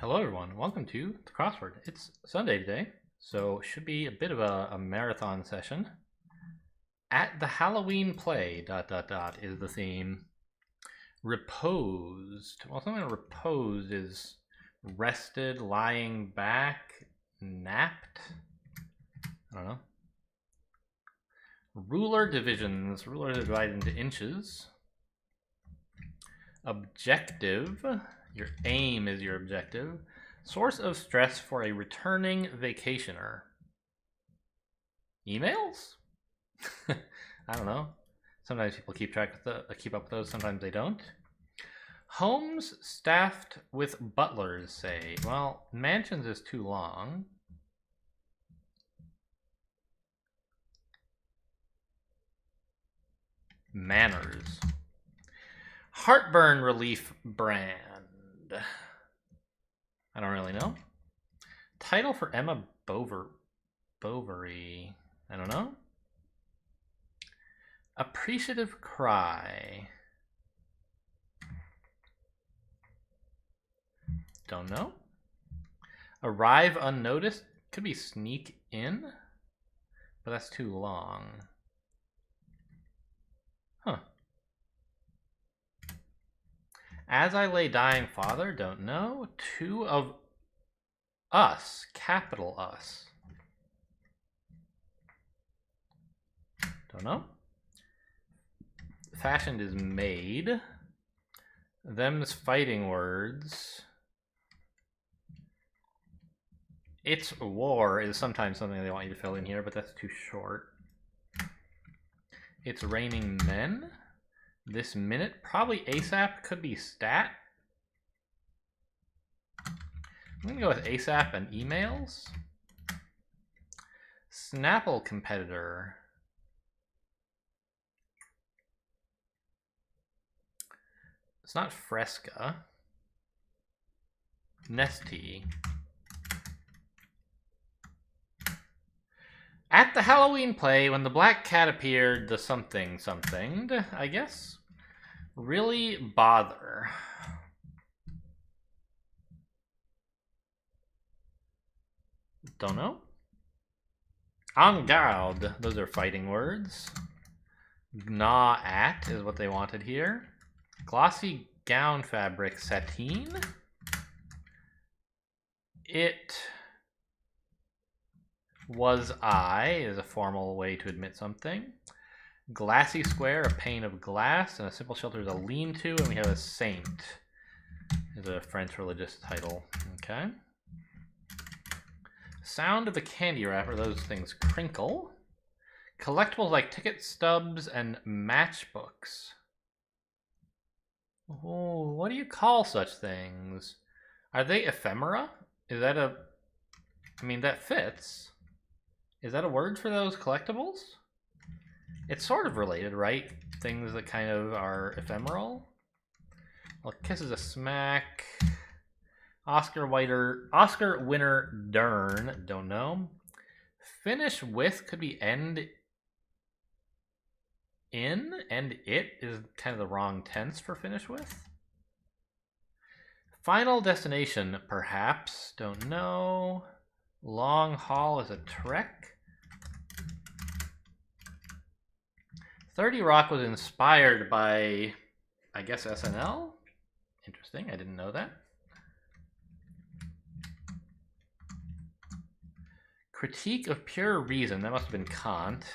Hello everyone, welcome to the crossword. It's Sunday today, so should be a bit of a marathon session. At the Halloween play, ... is the theme. Reposed. Well, something reposed is rested, lying back, napped. I don't know. Ruler divisions. Rulers are divided into inches. Objective. Your aim is your objective. Source of stress for a returning vacationer. Emails? I don't know. Sometimes people keep up with those, sometimes they don't. Homes staffed with butlers, say. Well, mansions is too long. Manners. Heartburn relief brand. I don't really know. Title for Emma Bovary. I don't know. Appreciative cry. Don't know. Arrive unnoticed. Could be sneak in, but that's too long. Huh. As I lay dying, father, don't know. Two of us, capital us. Don't know. Fashioned is made. Them's fighting words. It's war is sometimes something they want you to fill in here, but that's too short. It's raining men. This minute, probably ASAP, could be stat. I'm gonna go with ASAP and emails. Snapple competitor. It's not Fresca. Nesty. At the Halloween play, when the black cat appeared, the something'd, I guess. Really bother. Don't know. En garde, those are fighting words. Gnaw at is what they wanted here. Glossy gown fabric, sateen. It was I is a formal way to admit something. Glassy square, a pane of glass, and a simple shelter is a lean-to, and we have a saint is a French religious title. Okay. Sound of the candy wrapper, those things crinkle. Collectibles like ticket stubs and matchbooks. Oh, what do you call such things? Are they ephemera? Is that a... I mean, that fits. Is that a word for those collectibles? It's sort of related, right? Things that kind of are ephemeral. Well, kiss is a smack. Oscar winner Dern, don't know. Finish with could be end in, and it is kind of the wrong tense for finish with. Final destination, perhaps, don't know. Long haul is a trek. 30 Rock was inspired by, I guess, SNL? Interesting, I didn't know that. Critique of pure reason, that must have been Kant.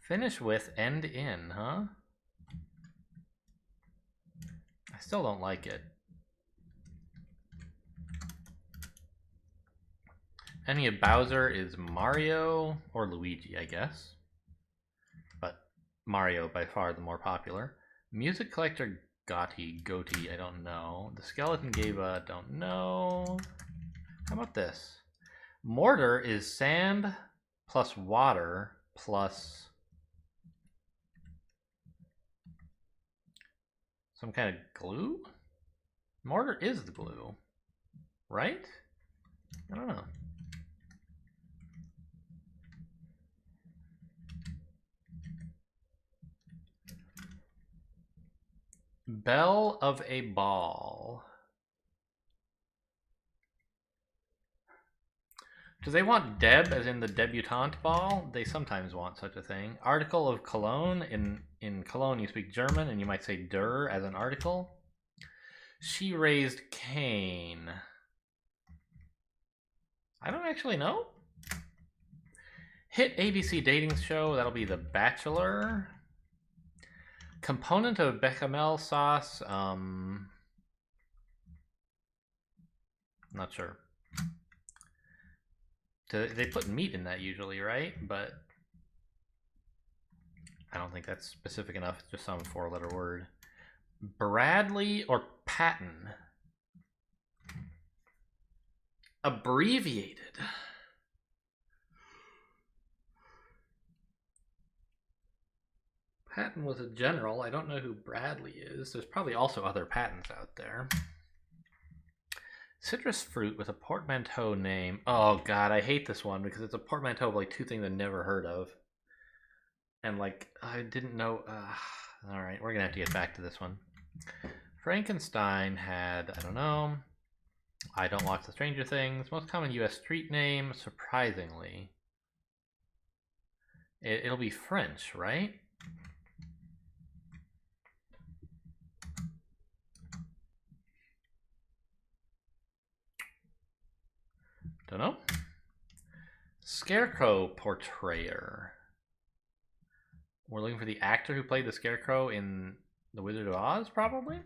Finish with end in, huh? I still don't like it. Any of Bowser is Mario or Luigi, I guess. But Mario by far the more popular. Music collector Goatee, I don't know. The skeleton gave a don't know. How about this? Mortar is sand plus water plus some kind of glue? Mortar is the glue, right? I don't know. Belle of a ball. Do they want Deb as in the debutante ball? They sometimes want such a thing. Article of Cologne. In Cologne you speak German and you might say der as an article. She raised Cain. I don't actually know. Hit ABC dating show. That'll be The Bachelor. Component of bechamel sauce. Not sure. They put meat in that usually, right? But I don't think that's specific enough. It's just some 4-letter word. Bradley or Patton? Abbreviated. Patton was a general. I don't know who Bradley is. There's probably also other Pattons out there. Citrus fruit with a portmanteau name. Oh god, I hate this one because it's a portmanteau of like 2 things I've never heard of. And like, I didn't know. Alright, we're gonna have to get back to this one. Frankenstein had, I don't know. I don't watch the Stranger Things. Most common US street name, surprisingly. It'll be French, right? Don't know. Scarecrow portrayer. We're looking for the actor who played the Scarecrow in The Wizard of Oz, probably?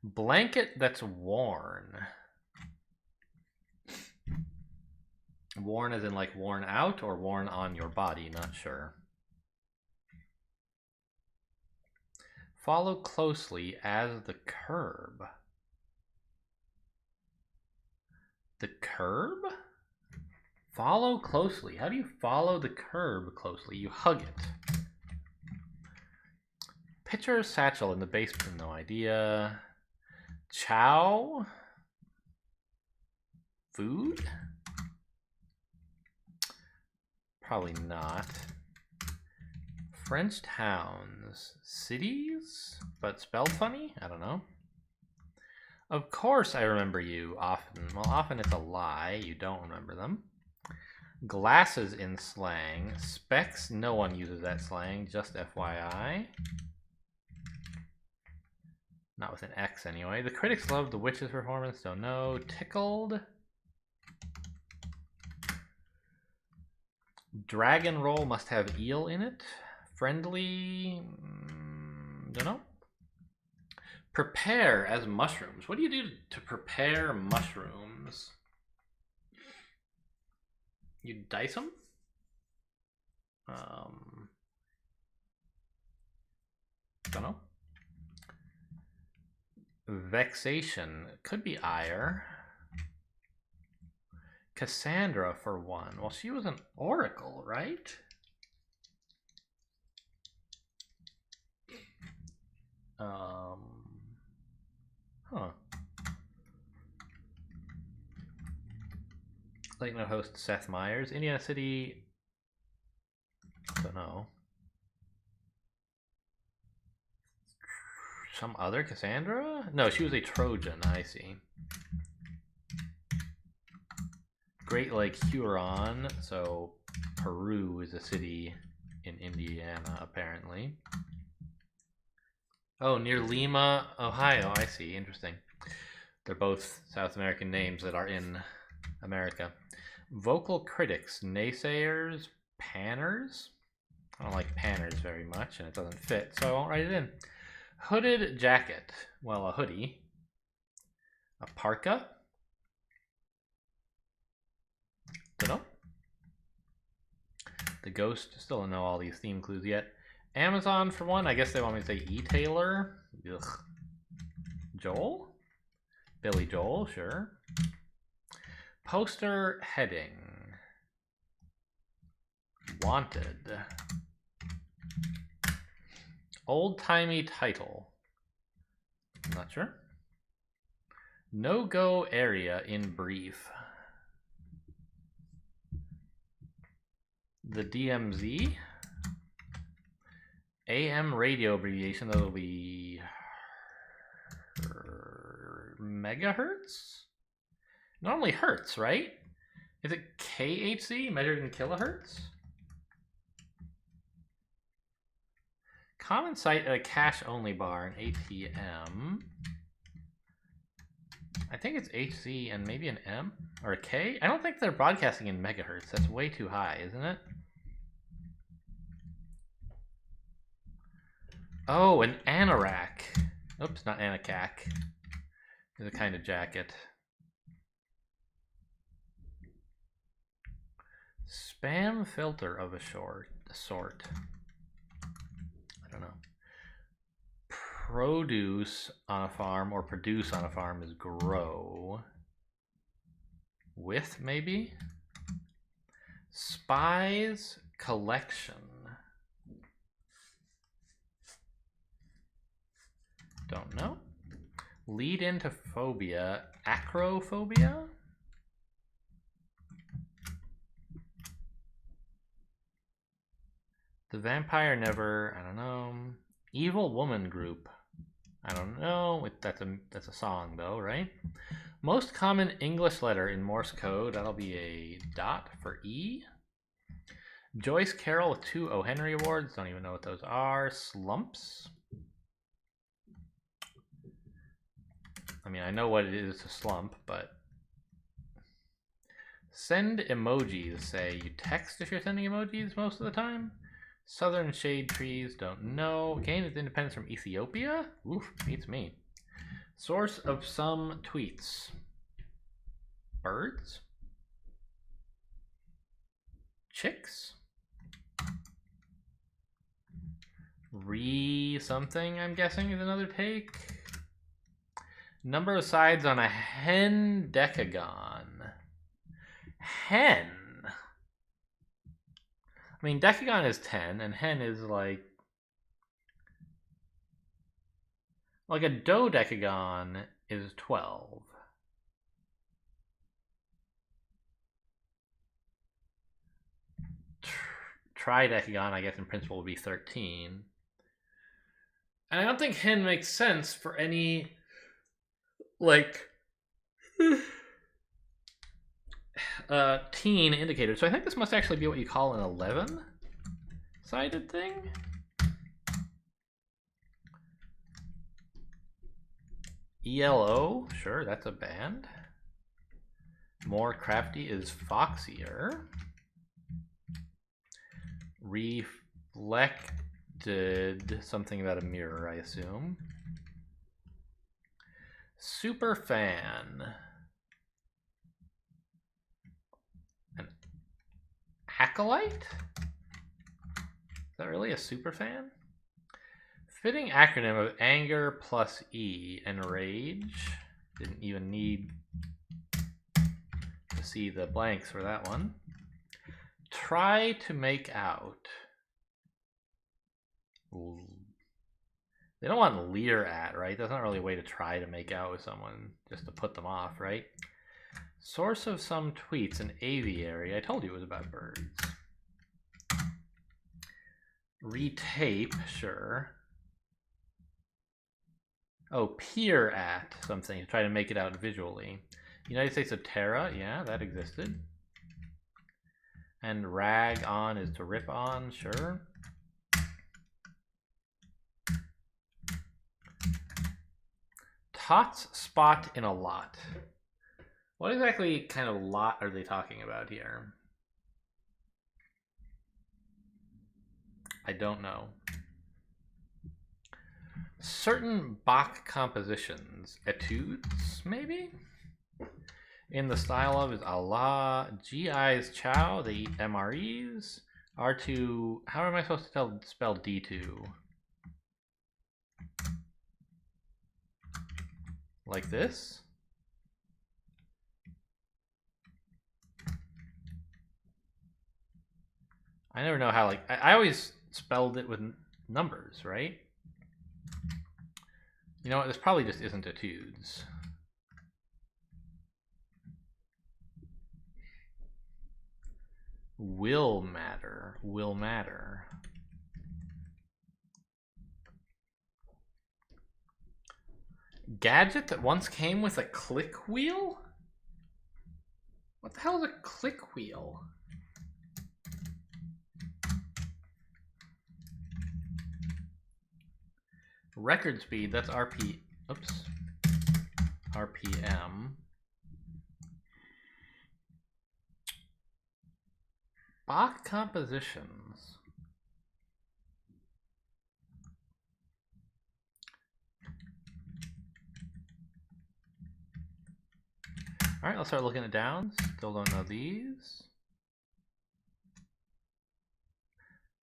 Blanket that's worn. Worn as in like worn out or worn on your body, not sure. Follow closely as the curb. The curb? Follow closely. How do you follow the curb closely? You hug it. Pitcher satchel in the basement, no idea. Chow? Food? Probably not. French towns. Cities? But spelled funny? I don't know. Of course I remember you often. Well, often it's a lie. You don't remember them. Glasses in slang. Specs, no one uses that slang, just FYI. Not with an X anyway. The critics loved the witch's performance, don't know. Tickled. Dragon roll must have eel in it. Friendly, don't know. Prepare as mushrooms. What do you do to prepare mushrooms? You dice them? Don't know. Vexation. Could be ire. Cassandra for one. Well, she was an oracle, right? Huh. Late night host Seth Meyers. Indiana City. Don't know. Some other Cassandra? No, she was a Trojan. I see. Great Lake Huron. So Peru is a city in Indiana, apparently. Oh, near Lima, Ohio. I see. Interesting. They're both South American names that are in America. Vocal critics, naysayers, panners. I don't like panners very much, and it doesn't fit, so I won't write it in. Hooded jacket. Well, a hoodie. A parka. Don't know. The ghost. Still don't know all these theme clues yet. Amazon for one. I guess they want me to say e-tailer. Ugh. Joel? Billy Joel, sure. Poster heading. Wanted. Old-timey title. I'm not sure. No-go area in brief. The DMZ. AM radio abbreviation, that'll be megahertz? Normally hertz, right? Is it KHZ measured in kilohertz? Common site at a cash-only bar, an ATM. I think it's HZ and maybe an M or a K. I don't think they're broadcasting in megahertz. That's way too high, isn't it? Oh, an anorak. Oops, not anakak. It's a kind of jacket. Spam filter of a sort. I don't know. Produce on a farm or produce on a farm is grow. With, maybe? Spies collection. Don't know. Lead into phobia. Acrophobia? The vampire never, I don't know. Evil woman group. I don't know. That's a song though, right? Most common English letter in Morse code. That'll be a dot for E. Joyce Carol with 2 O. Henry Awards. Don't even know what those are. Slumps. I mean, I know what it is to slump, but send emojis. Say you text if you're sending emojis most of the time. Southern shade trees, don't know. Gained its independence from Ethiopia? Oof, beats me. Source of some tweets. Birds? Chicks? Something, I'm guessing, is another take. Number of sides on a hen decagon. Hen? I mean, decagon is 10, and hen is like a dodecagon is 12. Tridecagon, I guess, in principle would be 13. And I don't think hen makes sense for any, like, teen indicator. So I think this must actually be what you call an 11-sided thing. ELO, sure, that's a band. More crafty is foxier. Reflected, something about a mirror, I assume. Super fan. An acolyte? Is that really a super fan? Fitting acronym of anger plus E and rage. Didn't even need to see the blanks for that one. Try to make out. They don't want leer at, right? That's not really a way to try to make out with someone, just to put them off, right? Source of some tweets, an aviary. I told you it was about birds. Retape, sure. Oh, peer at something to try to make it out visually. United States of Terra, yeah, that existed. And rag on is to rip on, sure. Tots spot in a lot. What exactly kind of lot are they talking about here? I don't know. Certain Bach compositions, etudes, maybe? In the style of is Allah, GI's chow, they eat MREs, R2, how am I supposed to spell D2? Like this? I never know how, like, I always spelled it with numbers, right? You know what, this probably just isn't etudes. Will matter, will matter. Gadget that once came with a click wheel? What the hell is a click wheel? Record speed, that's RPM. Bach compositions. All right, let's start looking at downs. Still don't know these.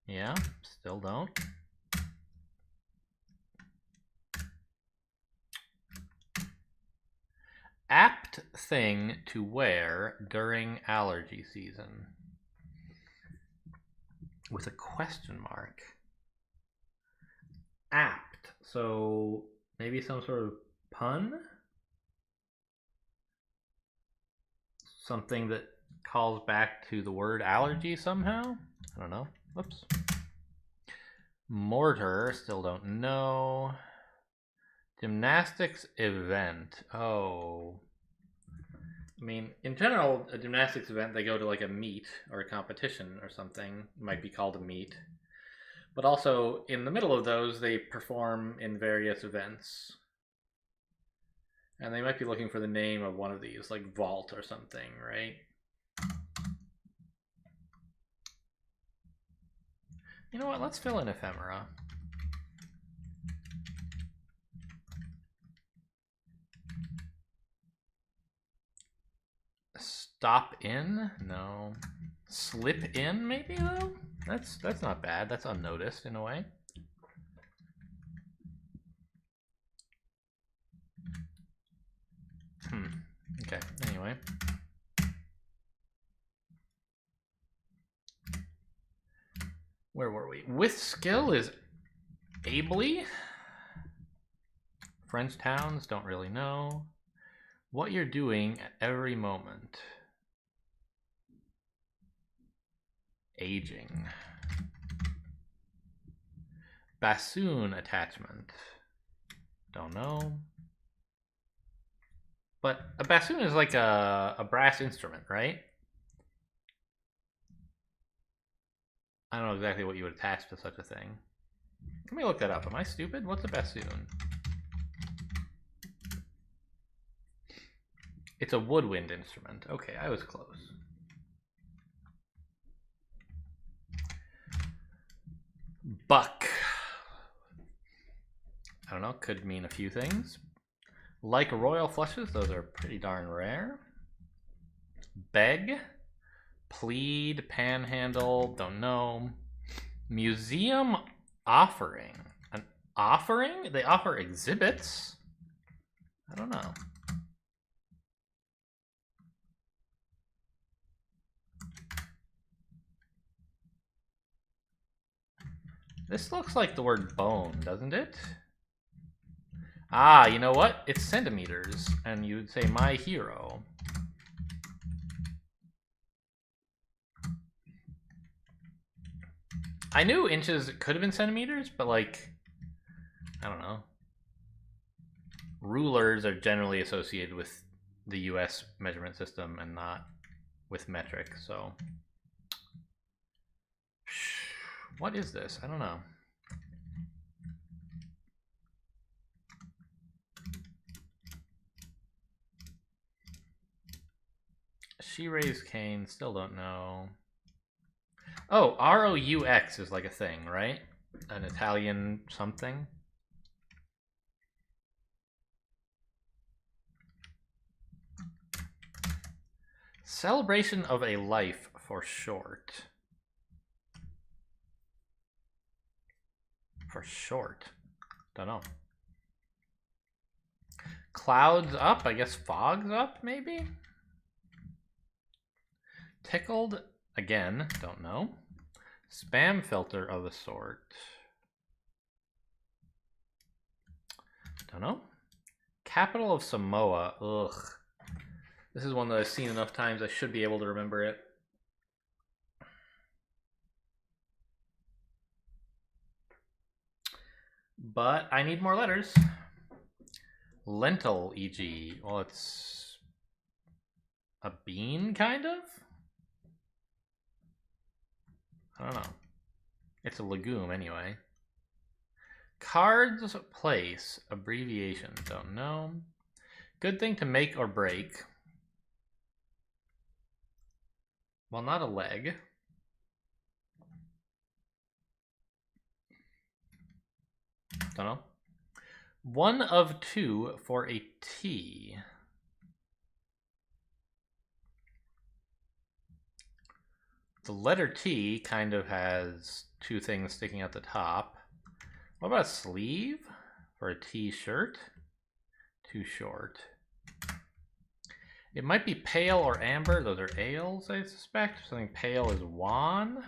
Yeah, still don't. Apt thing to wear during allergy season. With a question mark. Apt. So maybe some sort of pun? Something that calls back to the word allergy somehow? I don't know. Whoops. Mortar, still don't know. Gymnastics event. Oh. I mean, in general, a gymnastics event, they go to like a meet or a competition or something. It might be called a meet. But also, in the middle of those, they perform in various events. And they might be looking for the name of one of these, like vault or something, right? You know what? Let's fill in ephemera. Stop in? No. Slip in, maybe, though? That's not bad. That's unnoticed in a way. Okay, anyway. Where were we? With skill is ably. French towns, don't really know. What you're doing at every moment. Aging. Bassoon attachment. Don't know. But a bassoon is like a brass instrument, right? I don't know exactly what you would attach to such a thing. Let me look that up. Am I stupid? What's a bassoon? It's a woodwind instrument. Okay, I was close. Buck. I don't know, could mean a few things. Like royal flushes, those are pretty darn rare. Beg. Plead, panhandle, don't know. Museum offering. An offering? They offer exhibits? I don't know. This looks like the word bone, doesn't it? Ah, you know what? It's centimeters, and you'd say my hero. I knew inches could have been centimeters, but like, I don't know. Rulers are generally associated with the US measurement system and not with metric, so. What is this? I don't know. She raised Cain, still don't know. Oh, ROUX is like a thing, right? An Italian something. Celebration of a life for short. For short. Don't know. Clouds up, I guess fog's up, maybe? Tickled, again, don't know. Spam filter of a sort. Don't know. Capital of Samoa, ugh. This is one that I've seen enough times I should be able to remember it. But I need more letters. Lentil, e.g. Well, it's a bean, kind of? I don't know. It's a legume, anyway. Cards place, abbreviation, don't know. Good thing to make or break. Well, not a leg. Don't know. One of two for a T. The letter T kind of has two things sticking out the top. What about a sleeve for a T-shirt? Too short. It might be pale or amber. Those are ales, I suspect. Something pale is wan.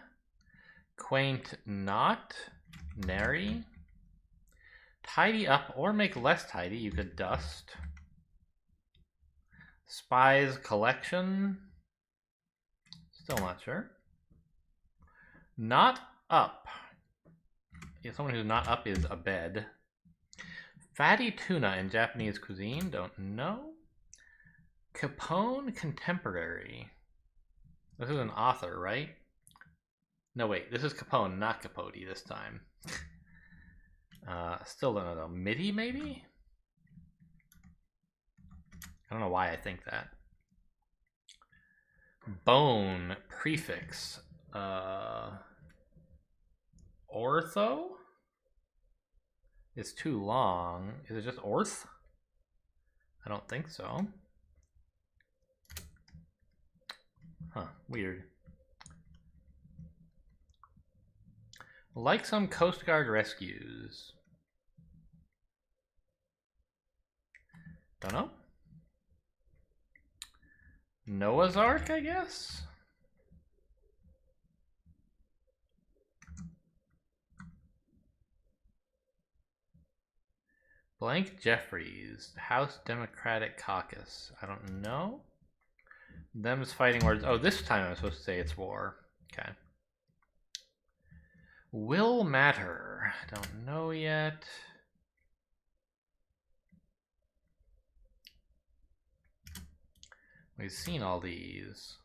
Quaint, not. Nary. Tidy up or make less tidy. You could dust. Spies collection. Still not sure. Not up. Yeah, someone who's not up is a bed. Fatty tuna in Japanese cuisine. Don't know. Capone contemporary. This is an author, right? No, wait. This is Capone, not Capote this time. Still don't know though. MIDI, maybe? I don't know why I think that. Bone prefix. Ortho? It's too long. Is it just orth? I don't think so. Huh, weird. Like some Coast Guard rescues. Don't know. Noah's Ark, I guess? Blank Jeffries, House Democratic Caucus. I don't know. Them's fighting words. Oh, this time I'm supposed to say it's war. Okay. Will matter. Don't know yet. We've seen all these.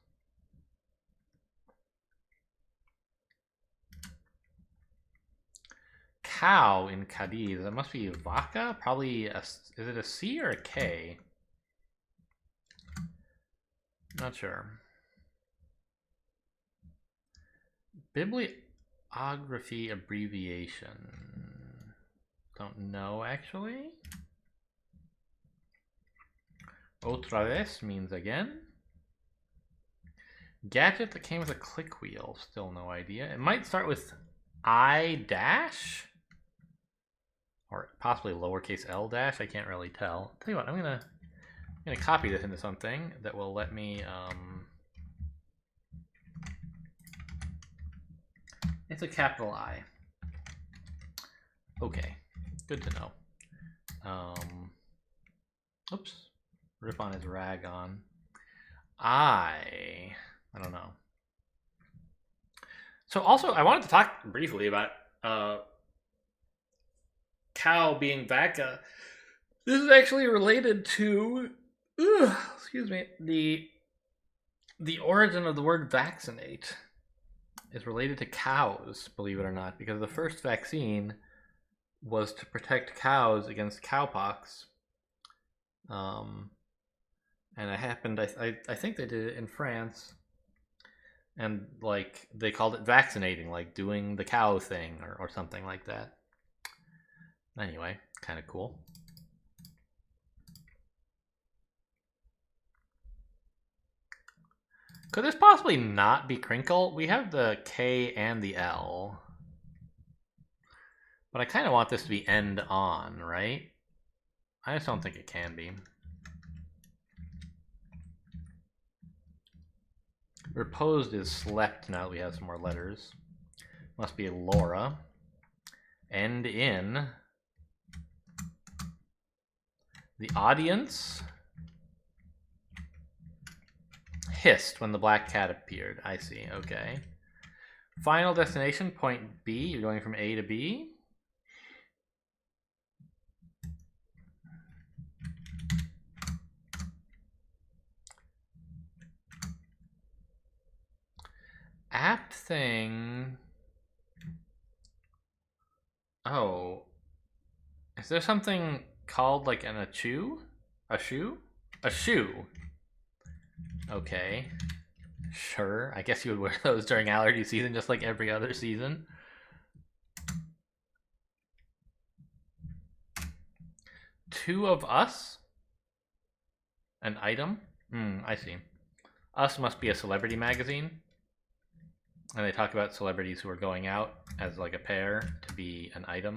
Cow in Cadiz. That must be vaca? Probably a, is it a C or a K? Not sure. Bibliography abbreviation. Don't know actually. Otra vez means again. Gadget that came with a click wheel. Still no idea. It might start with I dash. Or possibly lowercase l dash. I can't really tell. Tell you what, I'm gonna copy this into something that will let me it's a capital I. Okay, good to know. Oops, rip on his rag on. I don't know. So also I wanted to talk briefly about cow being vaca. This is actually related to excuse me, the origin of the word vaccinate is related to cows, believe it or not, because the first vaccine was to protect cows against cowpox. And it happened, I think they did it in France, and like they called it vaccinating, like doing the cow thing or something like that. Anyway, kind of cool. Could this possibly not be crinkle? We have the K and the L. But I kind of want this to be end on, right? I just don't think it can be. Reposed is slept now that we have some more letters. Must be Laura. End in. The audience hissed when the black cat appeared. I see, okay. Final destination, point B. You're going from A to B. apt thing. Oh. Is there something called like a shoe? A shoe? A shoe. Okay. Sure. I guess you would wear those during allergy season just like every other season. Two of Us? An item? I see. Us must be a celebrity magazine. And they talk about celebrities who are going out as like a pair to be an item.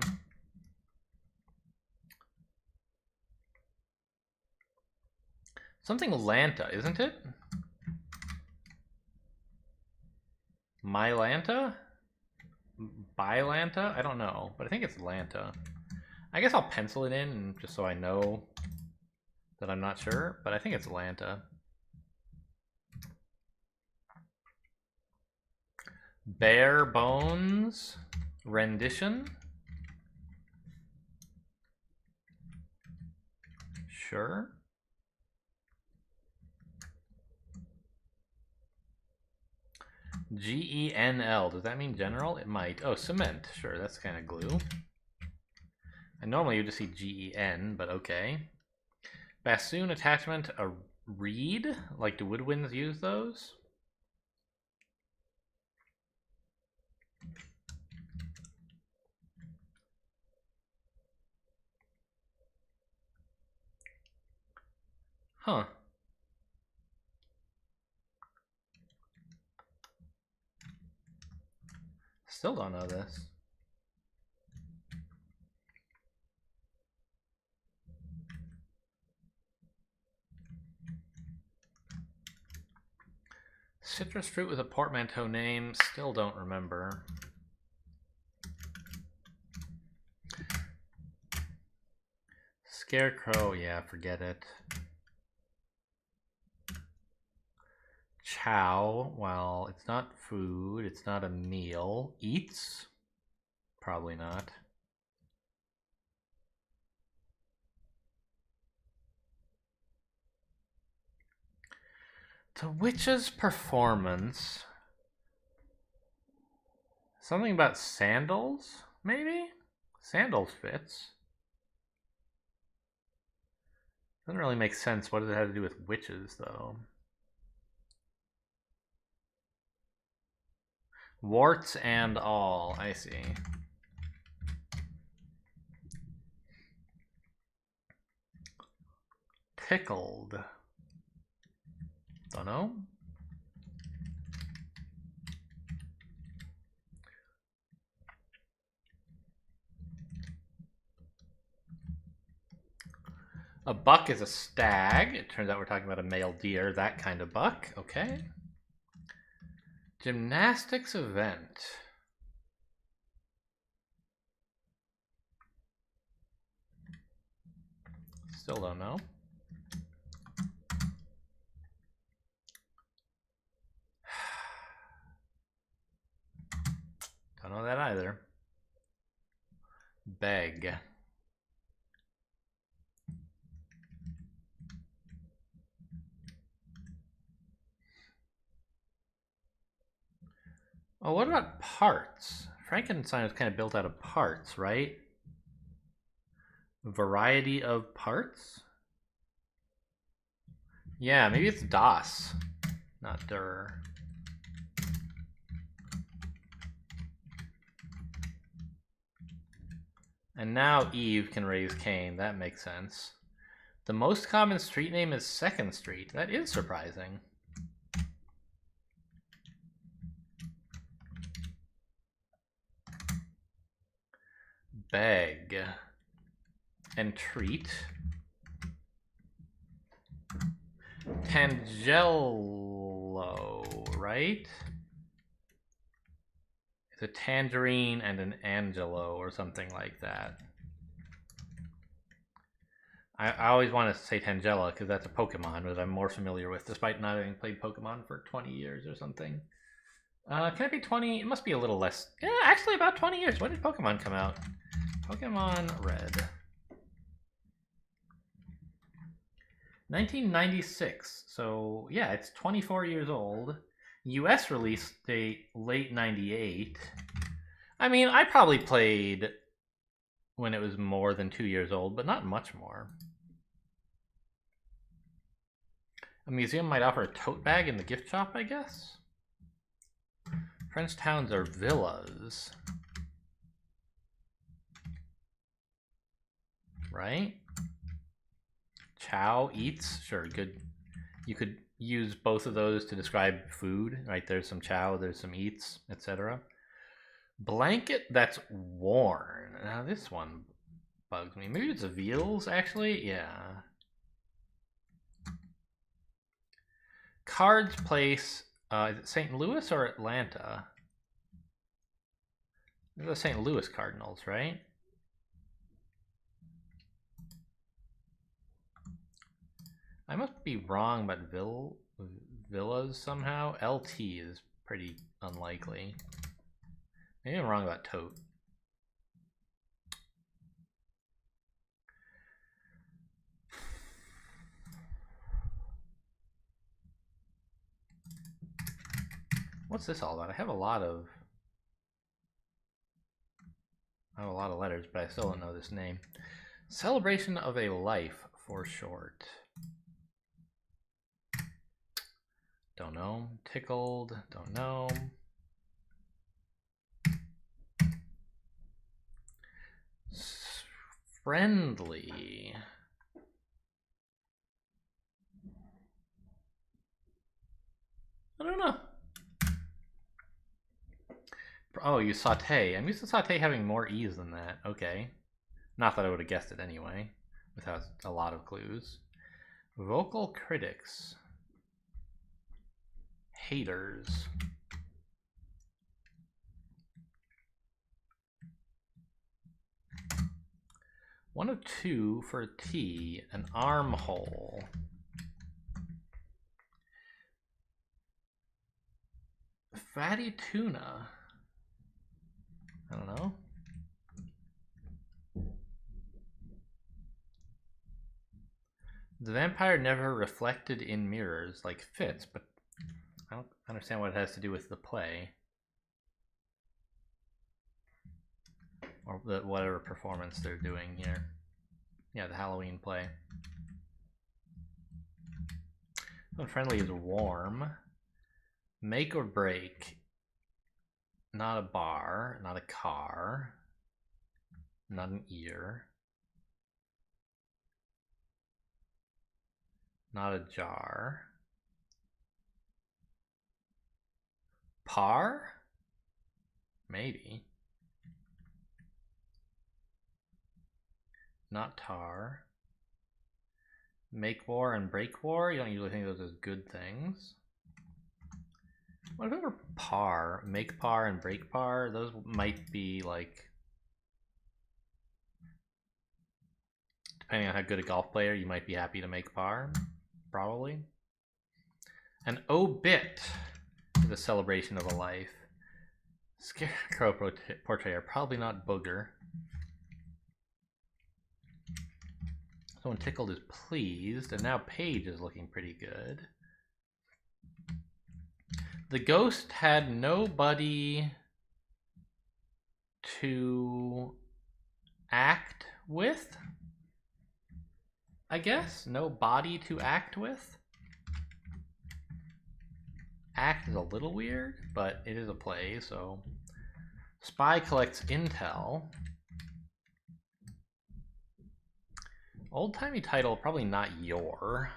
Something Lanta, isn't it? Mylanta? Bylanta? I don't know, but I think it's Lanta. I guess I'll pencil it in just so I know that I'm not sure, but I think it's Lanta. Bare bones rendition. Sure. GENL, does that mean general? It might. Oh, cement, sure, that's kind of glue. And normally you just see GEN, but okay. Bassoon attachment, a reed? Like, do woodwinds use those? Huh. Still don't know this. Citrus fruit with a portmanteau name, still don't remember. Scarecrow, yeah, forget it. Chow, well, it's not food, it's not a meal. Eats? Probably not. The witch's performance. Something about sandals, maybe? Sandals fits. Doesn't really make sense. What does it have to do with witches, though? Warts and all, I see. Pickled. Don't know. A buck is a stag. It turns out we're talking about a male deer, that kind of buck. Okay. Gymnastics event. Still don't know. Don't know that either. Beg. Oh, what about parts? Frankenstein was kind of built out of parts, right? Variety of parts? Yeah, maybe it's Das, not Der. And now Eve can raise Cain. That makes sense. The most common street name is 2nd Street. That is surprising. Beg. Entreat. Tangelo, right? It's a tangerine and an Angelo or something like that. I always want to say Tangela because that's a Pokemon that I'm more familiar with, despite not having played Pokemon for 20 years or something. Can it be 20? It must be a little less. Yeah, actually about 20 years. When did Pokemon come out? Pokemon Red. 1996. So, yeah, it's 24 years old. US release date late 98. I mean, I probably played when it was more than 2 years old, but not much more. A museum might offer a tote bag in the gift shop, I guess? French towns are villas. Right? Chow eats, sure, good. You could use both of those to describe food, right? There's some chow, there's some eats, etc. Blanket that's worn. Now this one bugs me. Maybe it's veals, actually? Yeah. Cards place, is it St. Louis or Atlanta? They're the St. Louis Cardinals, right? I must be wrong about villas somehow. LT is pretty unlikely. Maybe I'm wrong about tote. What's this all about? I have a lot of letters, but I still don't know this name. Celebration of a life for short. Don't know. Tickled. Don't know. Friendly. I don't know. Oh, you saute. I'm used to saute having more E's than that. Okay. Not that I would have guessed it anyway, without a lot of clues. Vocal critics. Haters. One of two for a T, an armhole. Fatty tuna. I don't know. The vampire never reflected in mirrors, like fits, but I don't understand what it has to do with the play. Or the whatever performance they're doing here. Yeah, the Halloween play. Unfriendly is warm. Make or break. Not a bar, not a car, not an ear, not a jar. Par? Maybe. Not tar. Make war and break war? You don't usually think of those as good things. What if it were par? Make par and break par? Those might be like, depending on how good a golf player, you might be happy to make par. Probably. An obit is a celebration of a life. Scarecrow portrait, probably not booger. Someone tickled is pleased, and now Paige is looking pretty good. The ghost had nobody to act with, I guess. No body to act with. Act is a little weird, but it is a play, so. Spy collects intel. Old-timey title, probably not your.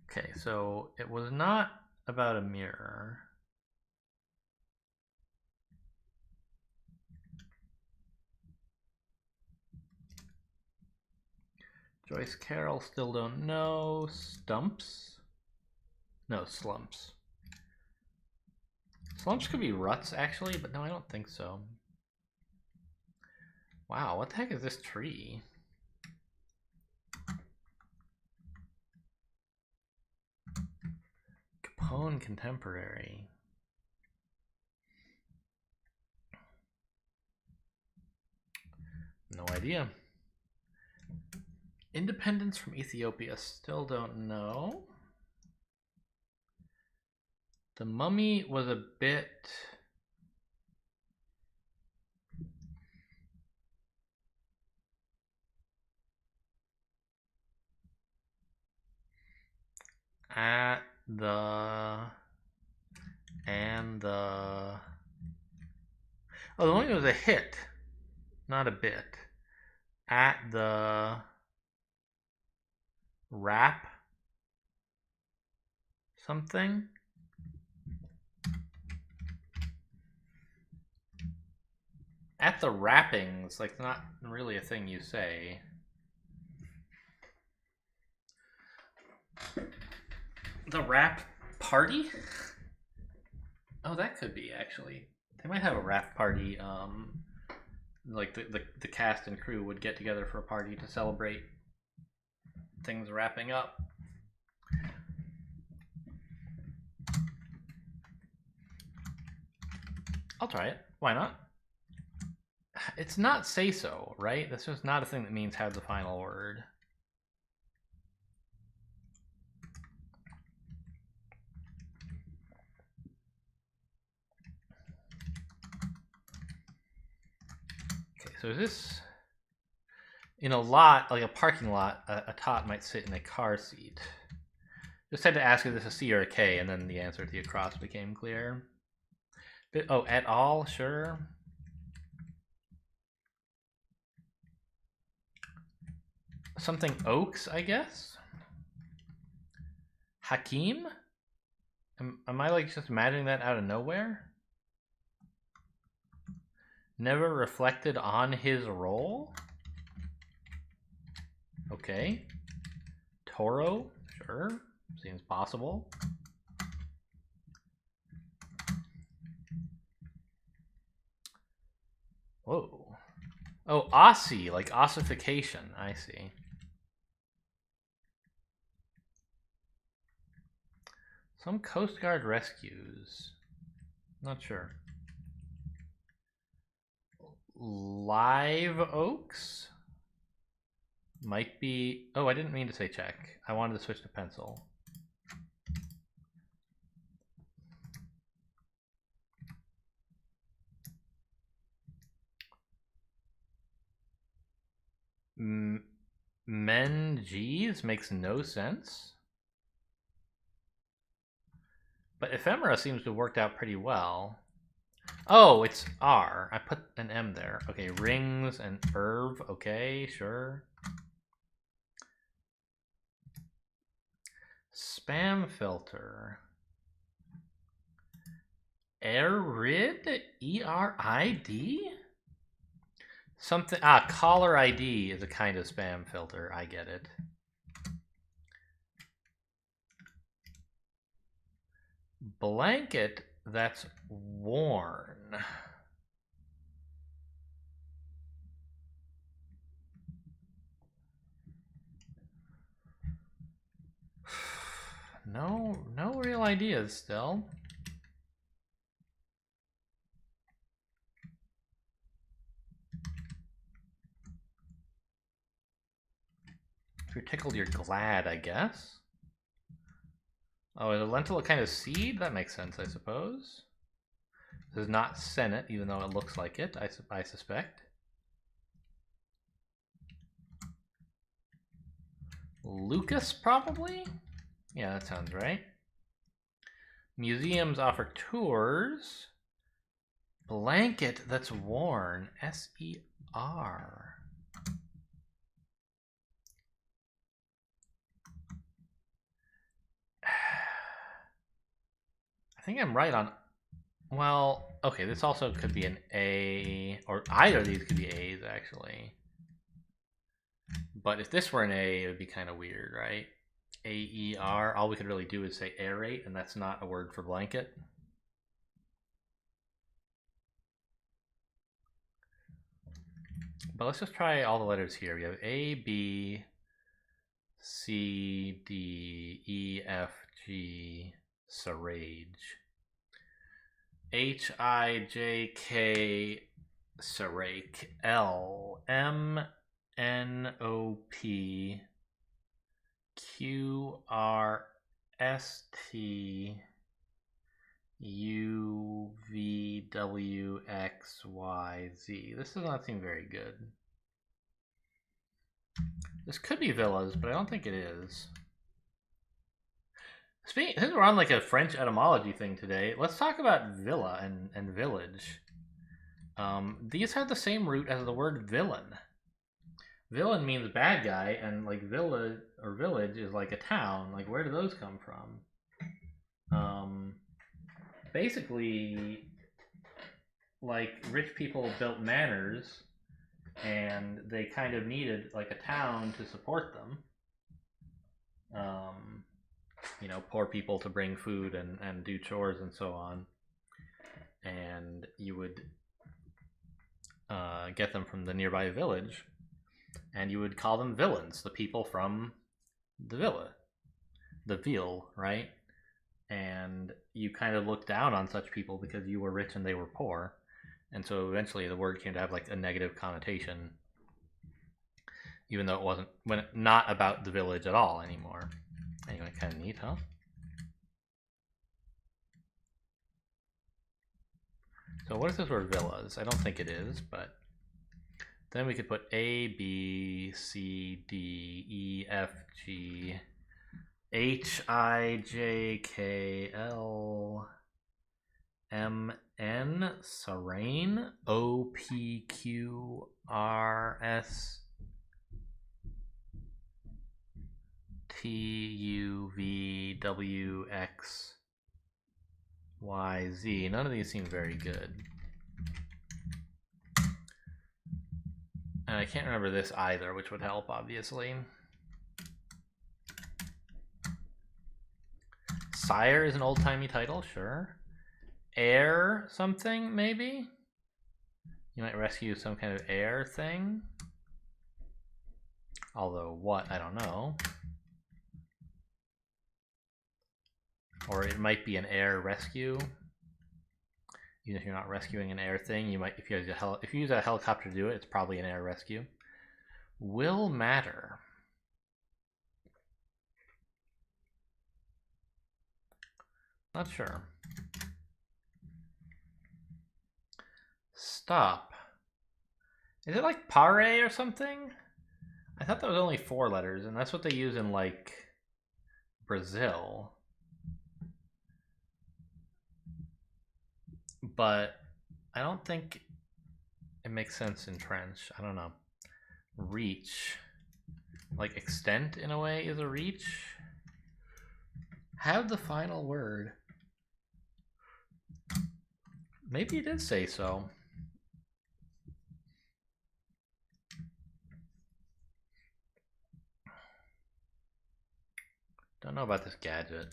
Okay, so it was not about a mirror. Joyce Carol, still don't know. Stumps? No, slumps. Slumps could be ruts, actually, but no, I don't think so. Wow, what the heck is this tree? Capone Contemporary. No idea. Independence from Ethiopia. Still don't know. The Mummy was a bit... At the... And the... Oh, the Mummy was a hit. Not a bit. At the... Wrap? Something? At the wrappings, like, not really a thing you say. The wrap party? Oh, that could be, actually. They might have a wrap party. Like the cast and crew would get together for a party to celebrate things wrapping up. I'll try it. Why not? It's not say so, right? That's just not a thing that means have the final word. Okay, so is this in a lot, like a parking lot, a tot might sit in a car seat. Just had to ask if this is a C or a K, and then the answer to the across became clear. Oh, at all? Sure. Something Oaks, I guess? Hakeem? Am I like just imagining that out of nowhere? Never reflected on his role? Okay. Toro? Sure. Seems possible. Whoa. Oh, Aussie, like ossification. I see. Some Coast Guard rescues. Not sure. Live Oaks? Might be... Oh, I didn't mean to say check. I wanted to switch to pencil. Menges makes no sense. But ephemera seems to have worked out pretty well. Oh, it's R. I put an M there. Okay, rings and Irv. Okay, sure. Spam filter. Erid? E-R-I-D? Something. Caller ID is a kind of spam filter. I get it. Blanket that's worn. No real ideas still. If you're tickled, you're glad, I guess. Oh, is a lentil a kind of seed? That makes sense, I suppose. This is not Senate, even though it looks like it, I suspect. Lucas, probably? Yeah, that sounds right. Museums offer tours. Blanket that's worn. S-E-R. I think I'm right on... Well, okay, this also could be an A, or either of these could be A's, actually. But if this were an A, it would be kind of weird, right? A-E-R, all we could really do is say aerate, and that's not a word for blanket. But let's just try all the letters here. We have A, B, C, D, E, F, G, Sarage. H, I, J, K, Sarake. LMNOPQRSTUVWXYZ. This does not seem very good. This could be villas, but I don't think it is. Since we're on like a French etymology thing today, let's talk about villa and village. These have the same root as the word villain. Villain means bad guy, and like villa or village is like a town. Like, where do those come from? Basically, like, rich people built manors, and they kind of needed like a town to support them. You know, poor people to bring food and do chores and so on. And you would get them from the nearby village, and you would call them villains, the people from the villa, the ville, right? And you kind of looked down on such people because you were rich and they were poor, and so eventually the word came to have like a negative connotation, even though it wasn't not about the village at all anymore. Anyway, kind of neat, huh? So what is this word villas? I don't think it is, but then we could put A, B, C, D, E, F, G, H, I, J, K, L, M, N, Serene, O, P, Q, R, S, T, U, V, W, X, Y, Z. None of these seem very good. And I can't remember this either, which would help, obviously. Sire is an old-timey title, sure. Heir something, maybe? You might rescue some kind of heir thing. Although, what? I don't know. Or it might be an air rescue. Even if you're not rescuing an air thing, you might, if you use a helicopter to do it, it's probably an air rescue. Will matter. Not sure. Stop. Is it like pare or something? I thought that was only 4 letters, and that's what they use in like Brazil. But I don't think it makes sense in French. I don't know. Reach. Like extent in a way is a reach. Have the final word. Maybe it did say so. Don't know about this gadget.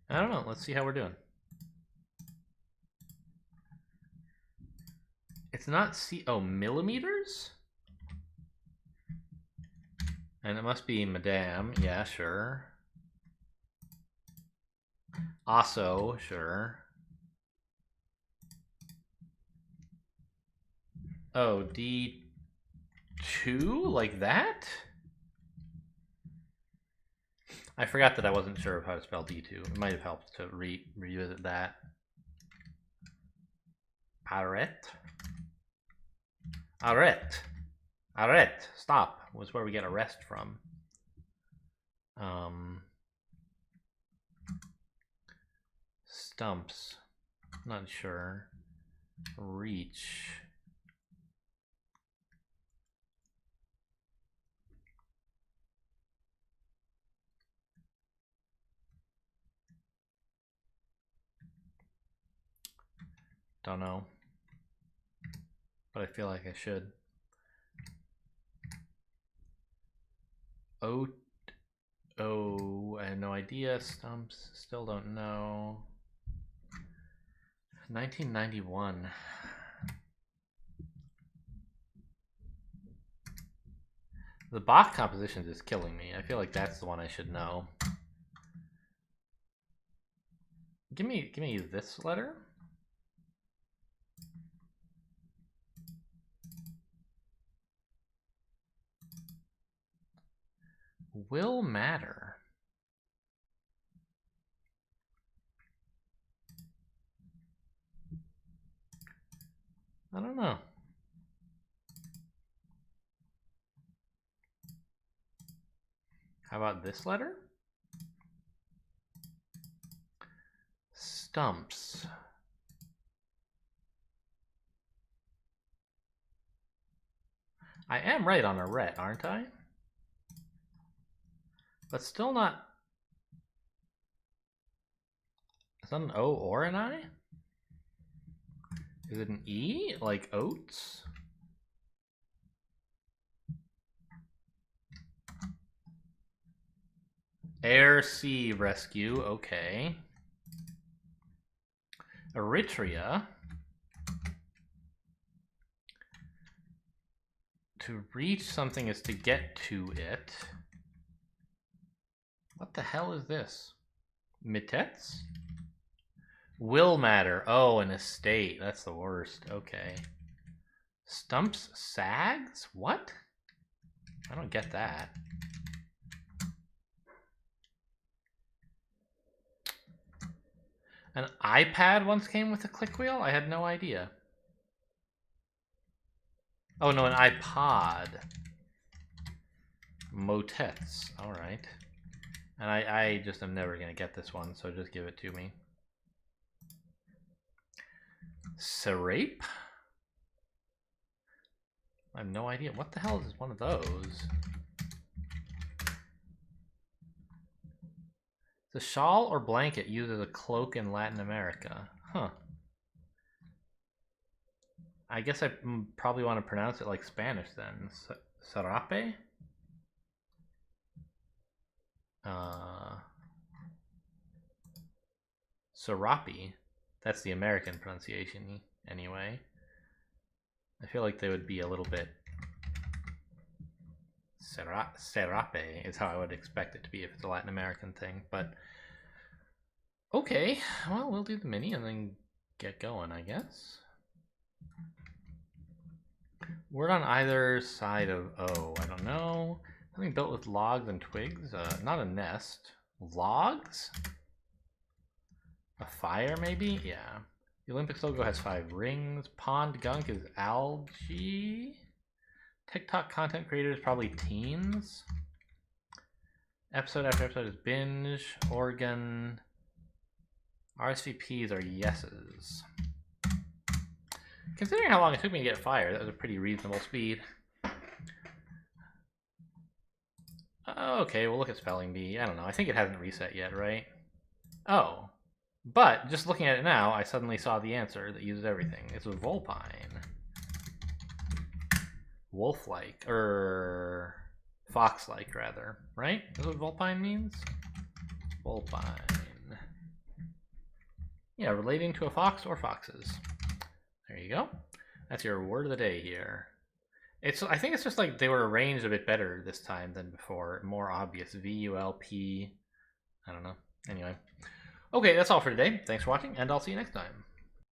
I don't know. Let's see how we're doing. It's not millimeters? And it must be Madame. Yeah, sure. Also, sure. Oh, D2? Like that? I forgot that I wasn't sure of how to spell D2. It might have helped to revisit that. Arrête. Arrête. Arrête. Stop was where we get arrest from. Stumps. Not sure. Reach. Don't know. But I feel like I should. I have no idea. Stumps, still don't know. 1991. The Bach composition is killing me. I feel like that's the one I should know. Give me this letter. Will matter. I don't know. How about this letter? Stumps. I am right on a ret, aren't I? But still not. Is that an O or an I? Is it an E, like oats? Air Sea Rescue, okay. Eritrea. To reach something is to get to it. What the hell is this? Mitets? Will matter. Oh, an estate. That's the worst. Okay. Stumps sags? What? I don't get that. An iPad once came with a click wheel? I had no idea. Oh no, an iPod. Motets. Alright. And I just am never going to get this one, so just give it to me. Serape? I have no idea. What the hell is one of those? The shawl or blanket used as a cloak in Latin America. Huh. I guess I probably want to pronounce it like Spanish then. Serape? Serape. That's the American pronunciation anyway. I feel like they would be a little bit... Serape is how I would expect it to be if it's a Latin American thing, but... Okay, well, we'll do the mini and then get going, I guess. Word on either side of O. I don't know. Something built with logs and twigs. Not a nest. Logs? A fire, maybe? Yeah. The Olympics logo has 5 rings. Pond gunk is algae. TikTok content creators, probably teens. Episode after episode is binge. Organ. RSVPs are yeses. Considering how long it took me to get fire, that was a pretty reasonable speed. Okay, we'll look at spelling bee. I don't know. I think it hasn't reset yet, right? Oh. But, just looking at it now, I suddenly saw the answer that uses everything. It's a vulpine. Wolf-like. Fox-like, rather. Right? Is that what vulpine means? Vulpine. Yeah, relating to a fox or foxes. There you go. That's your word of the day here. I think it's just like they were arranged a bit better this time than before. More obvious. VULP. I don't know. Anyway. Okay, that's all for today. Thanks for watching, and I'll see you next time.